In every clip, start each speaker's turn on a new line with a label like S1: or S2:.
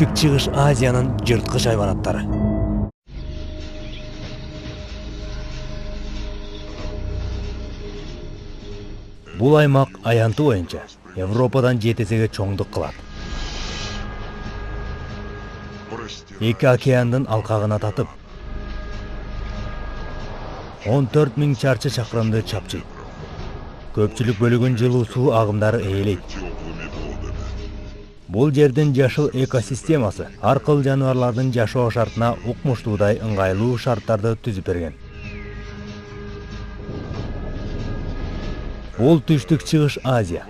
S1: Түштүк Чыгыш Азиянын жырткыч хайванаттары. Бул аймак аянты боюнча Европадан 7 эсеге чоңдук кылат. Эки океандын алкагына татып, 14 000 чарчы чакырымды чапчыйт. Көпчүлүк бөлүгүн жылуу суу агымдары ээлейт. Бул жердин жашыл экосистемасы ар кыл жаныбарлардын жашоо шартына укмуштуудай ыңгайлуу шарттарды түзүп берген. Бул Түштүк Чыгыш Азия.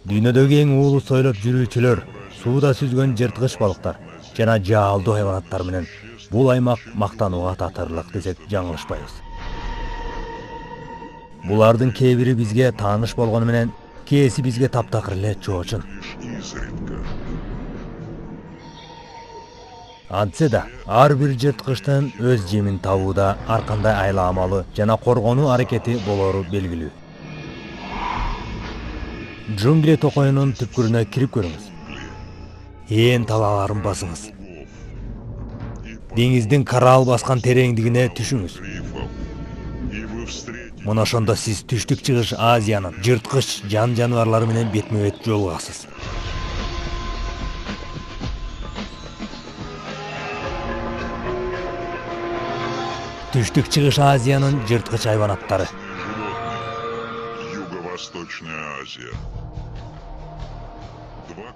S1: Дүйнөдөгү эң уулу сойлоп жүрүүчүлөр, сууда сүзгөн жырткыч балыктар жана жаалдуу хайванаттар менен бул аймак мактанууга татырлык десек жаңылышпайбыз. Булардын кээ бири бизге тааныш болгону менен, кээси бизге таптакыр эле чоочун. Антсе да, ар бир жырткычтын өз жемин табууда ар кандай айламалуу жана коргонуу аракети болору белгилүү. Джунгли токойунун түпкүрүнө кирип көрүңүз. Ээн талааларын басыңыз. Деңиздин караал баскан тереңдигине түшүңүз. Мына ошондо сиз Түштүк Чыгыш Азиянын жырткыч жаныбарлары менен бетме-бет жолугасыз. Түштүк Чыгыш Азиянын жырткыч хайванаттары.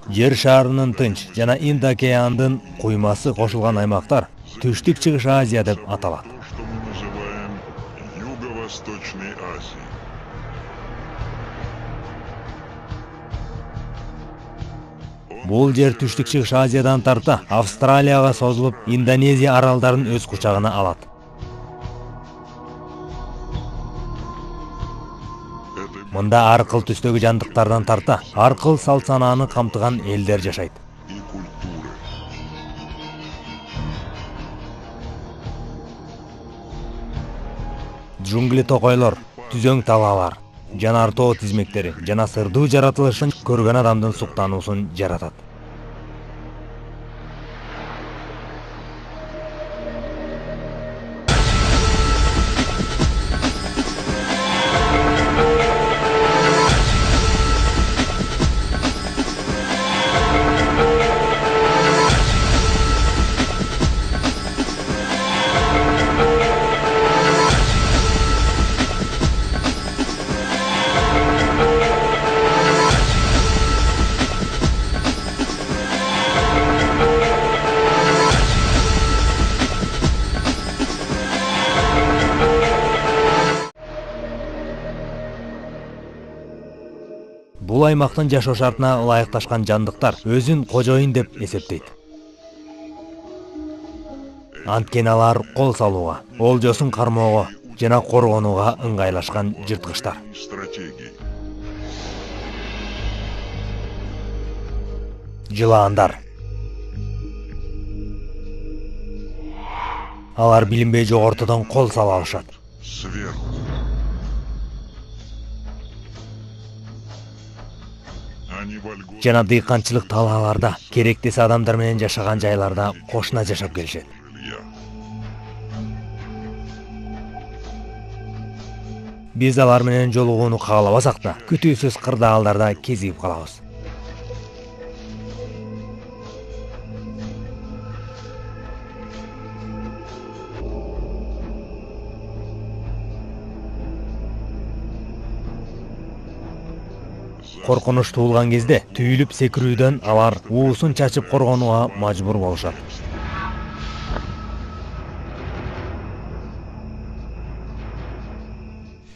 S1: Жер шарынын тынч жана Инд океандын куймасы кошулган аймактар Түштүк Чыгыш Азия деп аталат. Бул жер Түштүк Чыгыш Азиядан тарта Австралияга созулуп, Индонезия аралдарын өз кучагына алат. Мында ар кыл түстөгү жандыктардан тарта ар кыл салт-санааны камтыган элдер жашайт. Джунгли токойлор, түзөң талаалар, жанар тоо тизмектери жана сырдуу жаратылышын көргөн адамдын суктануусун жаратат. Бул аймактын жашоо шартына ылайыкташкан жандыктар өзүн кожоюн деп эсептейт. Анткени алар кол салууга, олжосун кармоого жана коргонууга ыңгайлашкан жырткычтар. Жылаандар. Алар билинбей жогортодон кол сала алышат. Жана дыйканчылык талааларда, керектес адамдар менен жашаган жайларда кошуна жашап келишет. Биз алар менен жолугууну каалабасак да, күтүүсүз кырдаалдарда кезигип калабыз. Коркунуч туулган кезде түйүлүп секирүүдөн алар уусун чачып коргонууга мажбур болушат.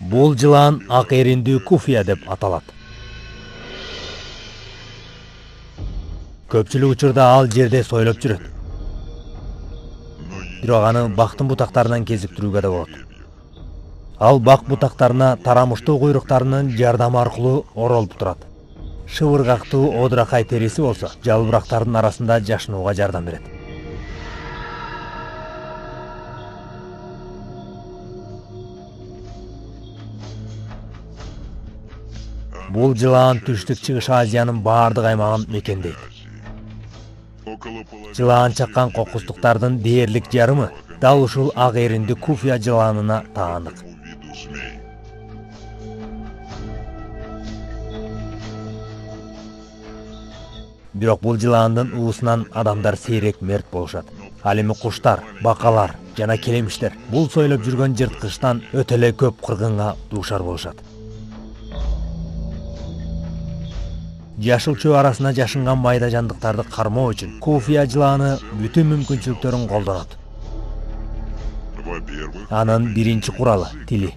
S1: Бул жылаан ак эриндүү куфия деп аталат. Көпчүлүк учурда ал жерде сойлоп жүрөт. Бирок аны бактын бутактарынан кезиктирүүгө да болот. Ал бак бутактарына тарамыштуу куйруктарынын жардамы аркылуу оролуп турат. Шыбыргактуу одракай териси болсо, жалбырактардын арасында жашынууга жардам берет. Бул жылаан түштүк-чыгыш Азиянын баардык аймагын мекендейт. Жылаан чаккан кокустуктардын дээрлик жарымы дал ушул ак эринди куфия жылаанына таандык. Бирок бул жылаандын уусунан адамдар сейрек мерт болушат. Ал эми куштар, бакалар жана келемиштер бул сойлоп жүргөн жырткычтан өтө эле көп кыргынга дуушар болушат. Жашыл чөө арасына жашынган майда жандыктарды кармоо үчүн куфия жылааны бүтүн мүмкүнчүлүктөрүн колдонот. Анын биринчи куралы — тили.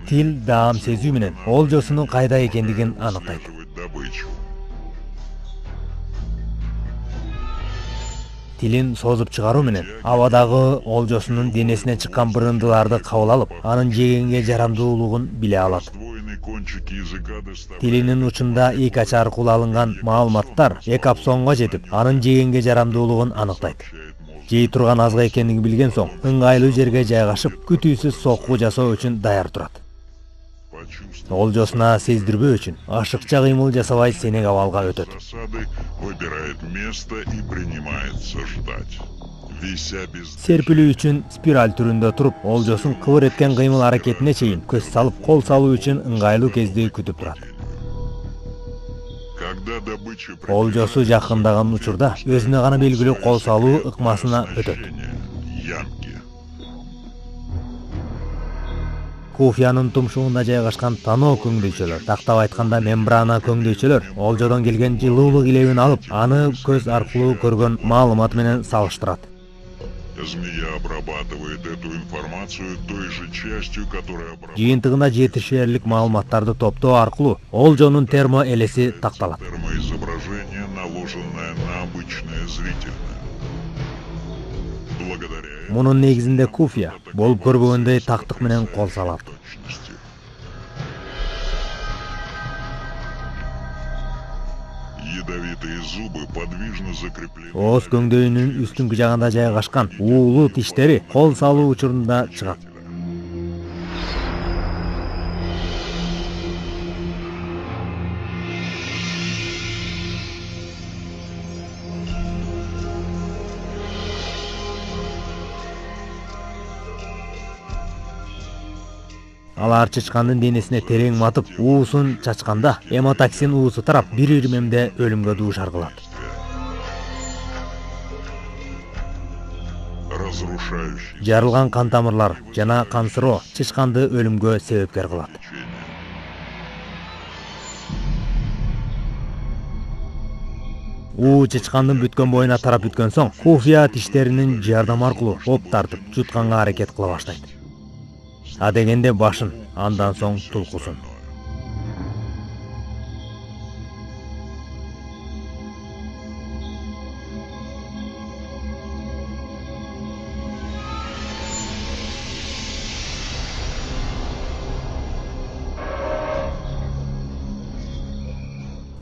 S1: Тил даам сезүү менен олжосунун кайда экендигин аныктайт. Тилин созуп чыгаруу менен абадагы олжосунун денесине чыккан бырындыларды кабыл алып, анын жегенге жарамдуулугун биле алат. Тилинин учунда эки ач аркылуу алынган маалыматтар эки апсонго жетип, анын жегенге жарамдуулугун аныктайт. Жей турган азга экендигин билген соң, ыңгайлуу жерге жайгашып, күтүүсүз сокку жасоо үчүн даяр турат. Олжосуна сездирбөө үчүн ашыкча кыймыл жасабай сенек абалга өтөт. Серпилүү үчүн спираль түрүндө туруп, олжосун кыбыр эткен кыймыл аракетине чейин көз салып, кол салуу үчүн ыңгайлуу кезди күтүп турат. Олжосу жакындаган учурда өзүнө гана белгилүү кол салуу ыкмасына өтөт. Куфиянын тумшугунда жайгашкан тано көңдөйчөлөр, тактап айтканда мембрана көңдөйчөлөр олжодон келген жылуулук илебин алып, аны көз аркылуу көргөн маалымат менен салыштырат. Жыйынтыгында жетишерлик маалыматтарды топтоо аркылуу олжонун термоэлеси такталат. Мунун негизинде куфия болуп көрбөгөндөй тактык менен кол салат. Ооз көңдөйүнүн үстүңкү жагында жайгашкан уулуу тиштери кол салуу учурунда чыгат. Алар чычкандын денесине терең матып, уусун чачканда эмотоксин уусу тарап, бир ирмемде өлүмгө дуушар кылат. Жарылган кан тамырлар жана кансыроо чычканды өлүмгө себепкер кылат. Уу чычкандын бүткөн боюна тарап бүткөн соң, куфия тиштеринин жардамы аркылуу оп тартып, жутканга аракет кыла баштайт. Адегенде башын, андан соң тулкусын.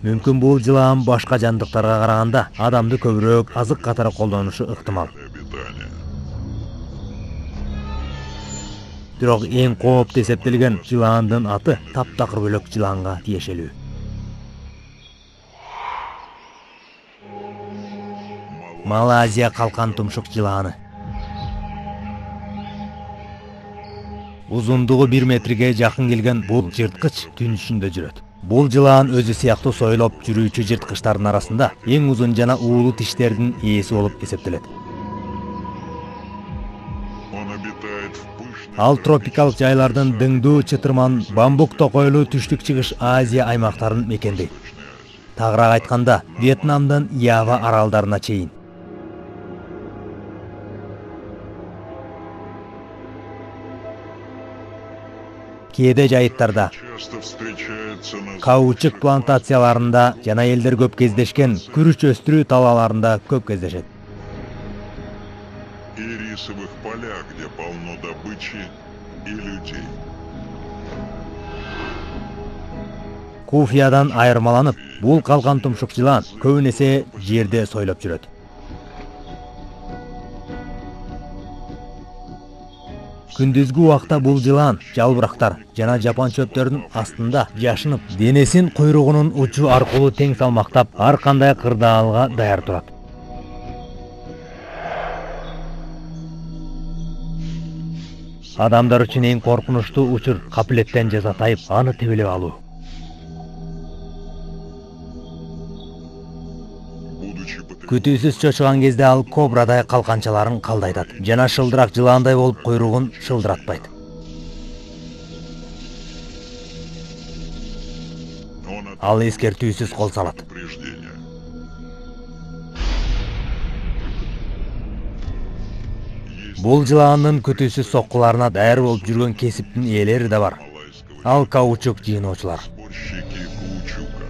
S1: Мүмкүн бул жылаан башка жандыктарга караганда адамды көбүрөөк азык катары колдонушу ыктымал. Бирок эң кооптуу эсептелген жылаандын аты таптакыр бөлөк жылаанга тиешелүү. Малайзия калкан тумшук жылааны. Узундугу 1 метрге жакын келген бул жырткыч түн ичинде жүрөт. Бул жылаан өзү сыяктуу сойлоп жүрүүчү жырткычтардын арасында эң узун жана уулуу тиштердин ээси болуп эсептелет. Ал тропикалык жайлардын дыңдуу, чытырман, бамбук токойлуу түштүк-чыгыш Азия аймактарын мекендейт. Тагыраак айтканда, Вьетнамдын Ява аралдарына чейин. Кээде жайыттарда, каучук плантацияларында жана элдер көп кездешкен күрүч өстүрүү талааларында көп кездешет.
S2: Рисовых полях, где полно добычи и людей.
S1: Куфиядан айырмаланып, бул калкан тумшук жылаан көбүнесе жерде сойлоп жүрөт. Күндүзгү убакта бул жылан, жалбырактар жана жапан чөптөрдүн астында жашынып, денесин куйругунун учу аркылуу тең салмактап, ар кандай кырдаалга даяр турат. Адамдар үчүн эң коркунучтуу учур капилеттен жазатайып, аны тебелеп алуу.
S2: Будучи потрясен,
S1: Күтүүсүз чочуган кезде ал кобрадай калканчаларын калдайтат жана шылдырак жылаандай болуп куйругун шылдыратпайт.
S2: он
S1: Ал эскертүүсүз кол салат.
S2: предупреждение. Есть
S1: Бул жылаандын күтүүсүз соккуларына даяр болуп жүргөн кесиптин ээлери да бар.
S2: малайского
S1: Ал каучук жыйноочулар.
S2: сборщики каучука.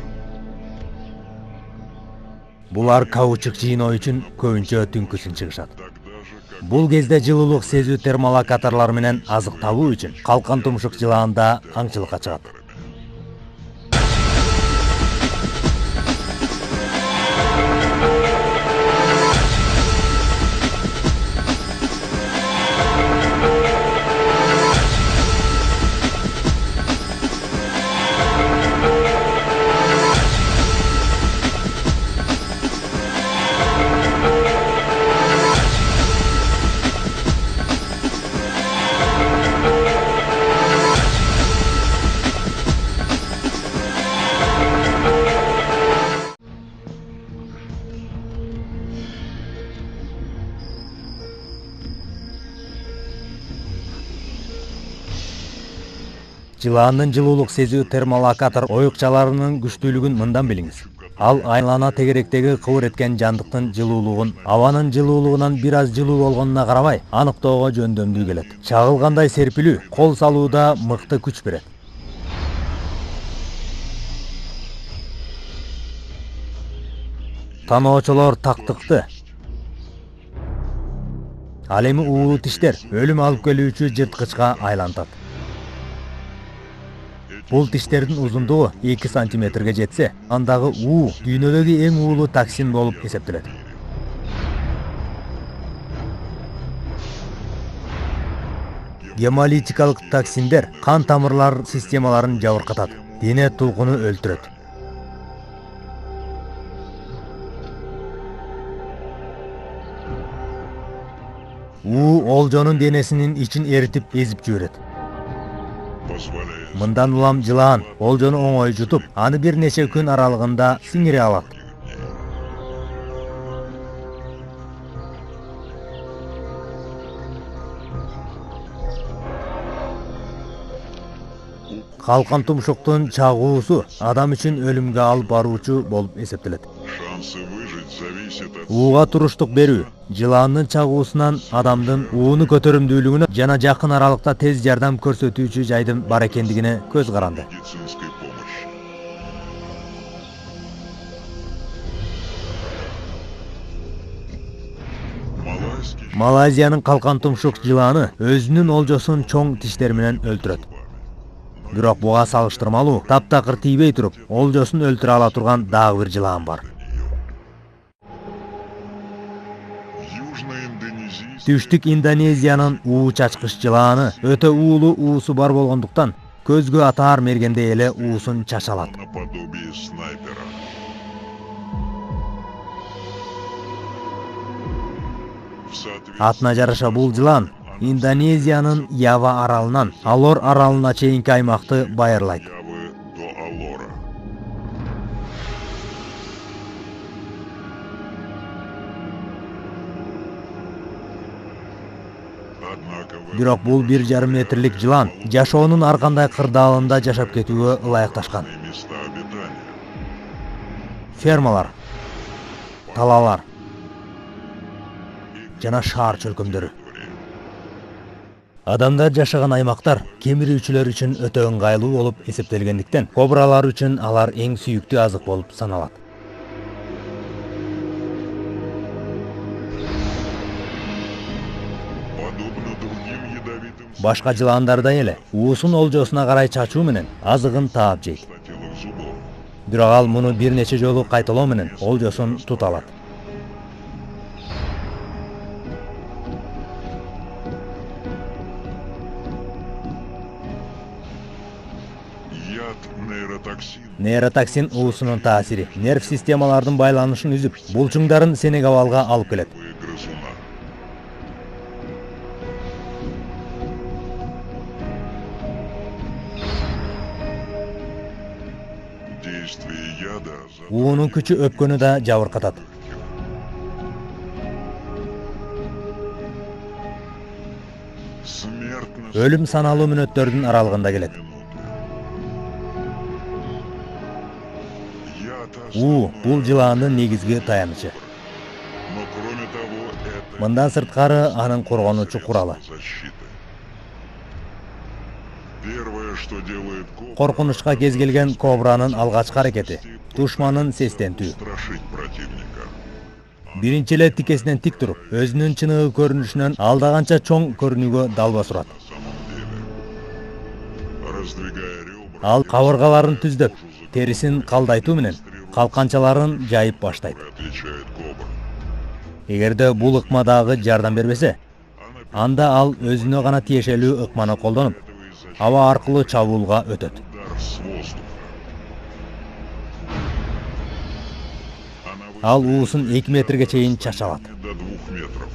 S1: Булар каучук жыйноо үчүн көбүнчө түнкүсүн чыгышат.
S2: Тогда же, как
S1: Бул кезде жылуулук сезүү термолокаторлор менен азык табуу үчүн калкан тумшук жылаанда аңчылыкка чыгат. Жылаандын жылуулук сезүү термолокатор оюкчаларынын күчтүүлүгүн мындан билиңиз. Ал айлана тегеректеги кыбыр эткен жандыктын жылуулугун, абанын жылуулугунан бир аз жылуу болгонуна карабай, аныктоого жөндөмдүү келет. Чагылгандай серпилүү кол салууда мыкты күч берет. Таноочулар тактыкты. Ал эми уулуу тиштер өлүм алып келүүчү жырткычка айлантат. Бул тиштердин узундугу 2 сантиметрге жетсе, андагы уу дүйнөдөгү эң уулуу токсин болуп эсептелет. Гемолитикалык токсиндер кан тамырлар системаларын жабыркатат, дене толкуну өлтүрөт. уу олжонун денесинин ичин эритип эзип жиберет.
S2: позволяет
S1: Мындан улам жылаан олжону оңой жутуп, аны бир нече күн аралыгында сиңире алат. Калкан тумшуктун чагуусу адам үчүн өлүмгө алып баруучу болуп эсептелет.
S2: шансы выжить зависит от
S1: Ууга туруштук берүү жылаандын чагуусунан адамдын ууну көтөрүмдүүлүгүнө жана жакын аралыкта тез жардам көрсөтүүчү жайдын бар экендигине көз каранды.
S2: медицинской помощи. Малайский
S1: Малайзиянын калкан тумшук жылааны өзүнүн олжосун чоң тиштери менен өлтүрөт. Бирок буга салыштырмалуу таптакыр тийбей туруп, олжосун өлтүрө ала турган дагы бир жылаан бар.
S2: южно-индонезийский
S1: Түштүк Индонезиянын уу чачкыч жылааны өтө уулуу уусу бар болгондуктан көзгө атаар мергенде эле уусун чачалат.
S2: наподобие снайпера. В соответствии
S1: Атына жараша бул жылаан Индонезиянын Ява аралынан Алор аралына чейинки аймакты байырлайт.
S2: Явы до Алора. Однако в
S1: Бирок бул 1,5 метрлик жылаан жашоонун ар кандай кырдаалында жашап кетүүгө ылайыкташкан.
S2: эти места обитания
S1: Фермалар, талаалар жана шаар чөлкөмдөрү. Адамдар жашаган аймактар кемирүүчүлөр үчүн өтө ыңгайлуу болуп эсептелгендиктен, кобралар үчүн алар эң сүйүктүү азык болуп саналат.
S2: подобно другим ядовитым
S1: Башка жылаандардай эле уусун олжосуна карай чачуу менен азыгын таап жейт.
S2: стателых зубов.
S1: Бирок ал муну бир нече жолу кайталоо менен олжосун тута алат.
S2: яд нейротоксин.
S1: Нейротоксин уусунун таасири нерв системалардын байланышын үзүп, булчуңдарын Сенегабалга алып келет.
S2: Грызуна. Действие яда
S1: Уунун күчү өпкөнү да жабыркатат.
S2: смертность.
S1: Өлүм саналуу мүнөттөрдүн аралыгында келет.
S2: Яд
S1: Уу бул жылаандын негизги таянычы.
S2: но кроме того, это
S1: Мындан сырткары анын коргонуучу куралы.
S2: защиты. Первое, что делает кобра,
S1: Коркунучка кез келген кобранын алгачкы аракети душманын сестентүү.
S2: страшить противника.
S1: Биринчи эле тикесинен тик туруп, өзүнүн чыныгы көрүнүшүнөн алдаганча чоң көрүнүүгө далба сурат.
S2: На самом деле. Раздвигая ребра,
S1: Ал кабыргаларын түздөп, терисин калдайтуу менен калканчаларын жайып баштайт.
S2: отличает кобра.
S1: Эгерде бул ыкма дагы жардам бербесе,
S2: Она
S1: анда ал өзүнө гана тиешелүү ыкманы колдонуп, аба аркылуу чабуулга өтөт.
S2: удар с воздуха. Она
S1: Ал уусун 2 метрге чейин чачалат.
S2: до 2 метров.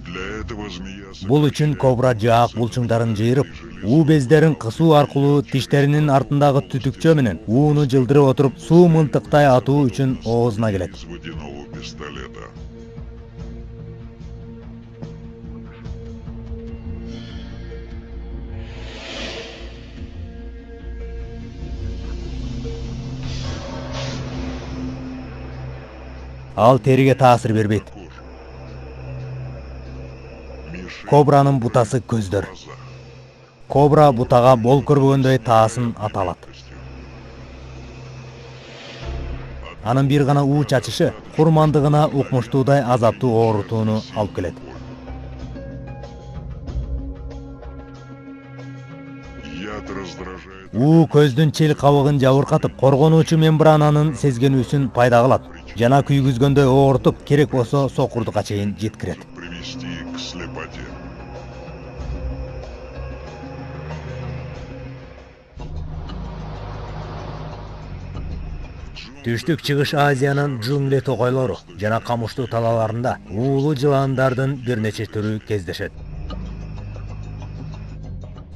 S2: Для этого змея
S1: Бул үчүн кобра жаак булчуңдарын жыйрып, уу бездерин кысуу аркылуу тиштеринин артындагы түтүкчө менен ууну жылдырып отуруп, суу мылтыктай атуу үчүн оозуна келет.
S2: из водяного пистолета.
S1: Ал териге таасир бербейт.
S2: Кожа. Мишень
S1: Кобранын бутасы көздөр.
S2: глаза.
S1: Кобра бутага бол көрбөгөндөй таасын ата алат. Анын бир гана уу чачышы курмандыгына укмуштуудай азаптуу оорутууну алып келет.
S2: Яд раздражает
S1: Уу көздүн чел кабыгын жабыркатып, коргонуучу мембрананын сезгенүүсүн пайда кылат. Жана күйгүзгөндөй оорутуп, керек болсо сокурдукка чейин жеткирет.
S2: привести к слепоте.
S1: Түштүк чыгыш Азиянын джунгли токойлору жана камыштуу талааларында уулуу жылаандардын бир нече түрү кездешет.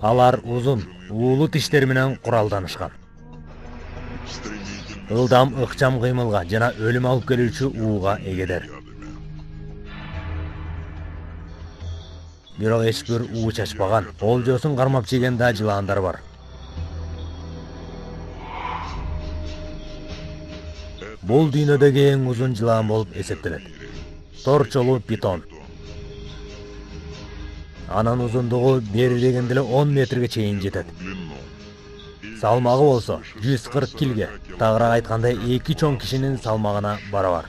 S1: Алар узун, уулуу тиштери менен куралданышкан.
S2: Стремительно
S1: Ылдам ыкчам кыймылга жана өлүм алып келүүчү ууга эгедер.
S2: ядами.
S1: Бирок эч бир уу чачпаган, олжосун кармап жеген да жылаандар бар. Бул дүйнөдөгү эң узун жылаан болуп эсептелет. Торчолуу питон. Анын узундугу бери дегенде эле 10 метрге чейин жетет.
S2: Длину.
S1: Салмагы болсо 140 килге, тагыраак айтканда 2 чоң кишинин салмагына барабар.